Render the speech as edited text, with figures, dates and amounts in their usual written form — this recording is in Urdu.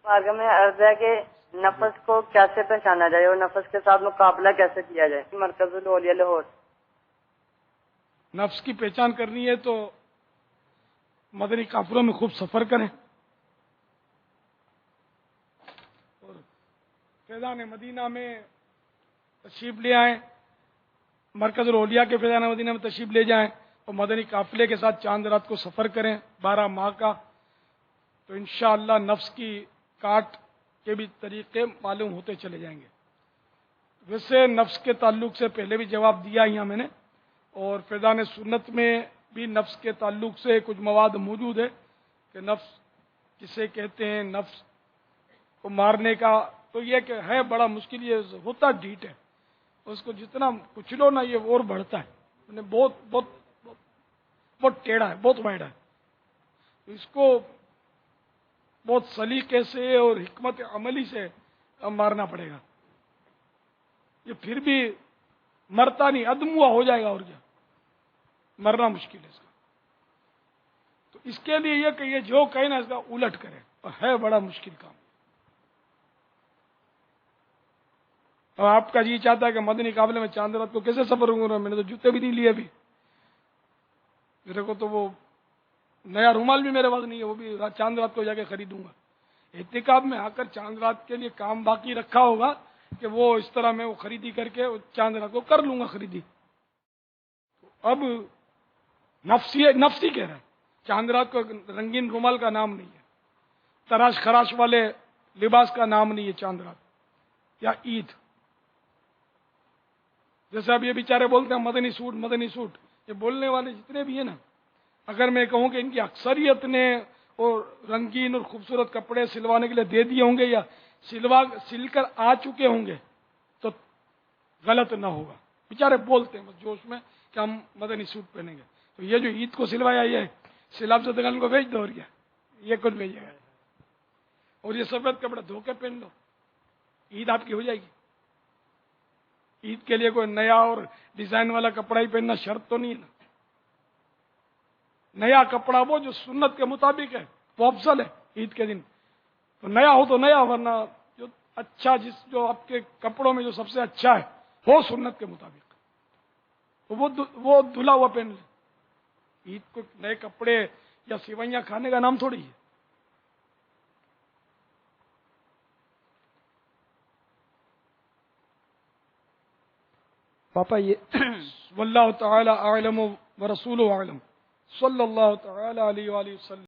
آگے میں عرض ہے کہ نفس کو کیسے پہچانا جائے اور نفس کے ساتھ مقابلہ کیسے کیا جائے؟ مرکز الاولیاء لاہور۔ نفس کی پہچان کرنی ہے تو مدنی قافلوں میں خوب سفر کریں اور فیضان مدینہ میں تشریف لے آئیں، مرکز الاولیاء کے فیضان مدینہ میں تشریف لے جائیں اور مدنی قافلے کے ساتھ چاند رات کو سفر کریں 12 ماہ کا، تو انشاءاللہ نفس کی کاٹ کے بھی طریقے معلوم ہوتے چلے جائیں گے۔ ویسے نفس کے تعلق سے پہلے بھی جواب دیا ہی میں نے، اور فیضان سنت میں بھی نفس کے تعلق سے کچھ مواد موجود ہے کہ نفس کسے کہتے ہیں، نفس کو مارنے کا تو یہ کہ ہے بڑا مشکل، یہ ہوتا ڈھیٹ ہے، اس کو جتنا کچلو نا یہ اور بڑھتا ہے، بہت بہت بہت ٹیڑھا ہے، بہت وائڈ ہے، اس کو بہت سلیقے سے اور حکمت عملی سے مارنا پڑے گا، یہ پھر بھی مرتا نہیں، ادموا ہو جائے گا، اور کیا مرنا مشکل ہے اس کا۔ تو اس کے لیے یہ کہ یہ جو کہیں نا اس کا الٹ کرے، اور ہے بڑا مشکل کام۔ اور آپ کا جی چاہتا ہے کہ مدنی قافلے میں چاند رات کو کیسے سفر ہوں، میں نے تو جوتے بھی نہیں لیے ابھی، میرے کو تو وہ نیا رومال بھی میرے پاس نہیں ہے، وہ بھی چاند رات کو جا کے خریدوں گا۔ احتکاب میں آ کر چاند رات کے لیے کام باقی رکھا ہوگا کہ وہ اس طرح میں وہ خریدی کر کے چاند رات کو کر لوں گا خریدی۔ اب نفسی کہہ رہا ہے، چاند رات کو رنگین رومال کا نام نہیں ہے، تراش خراش والے لباس کا نام نہیں ہے چاند رات یا عید۔ جیسے اب یہ بیچارے بولتے ہیں مدنی سوٹ مدنی سوٹ، یہ بولنے والے جتنے بھی ہیں نا، اگر میں کہوں کہ ان کی اکثریت نے اور رنگین اور خوبصورت کپڑے سلوانے کے لیے دے دیے ہوں گے یا سل کر آ چکے ہوں گے تو غلط نہ ہوگا، بیچارے بولتے ہیں بس جوش میں کہ ہم مدنی سوٹ پہنیں گے، تو یہ جو عید کو سلوایا یہ سلاب سے دکان کو بھیج دو، اور کیا یہ کچھ بھیجے گا، اور یہ سفید کپڑا دھو کے پہن لو، عید آپ کی ہو جائے گی۔ عید کے لیے کوئی نیا اور ڈیزائن والا کپڑا ہی پہننا شرط تو نہیں ہے نا، نیا کپڑا وہ جو سنت کے مطابق ہے وہ افضل ہے عید کے دن، تو نیا ہو تو نیا، ورنہ جو اچھا جو آپ کے کپڑوں میں جو سب سے اچھا ہے وہ سنت کے مطابق تو وہ دھلا ہوا پہن لے۔ عید کو نئے کپڑے یا سیوئیاں کھانے کا نام تھوڑی ہے۔ پاپا یہ واللہ تعالی اعلم ورسولہ اعلم، صلی اللہ تعالی علیہ وآلہ وسلم۔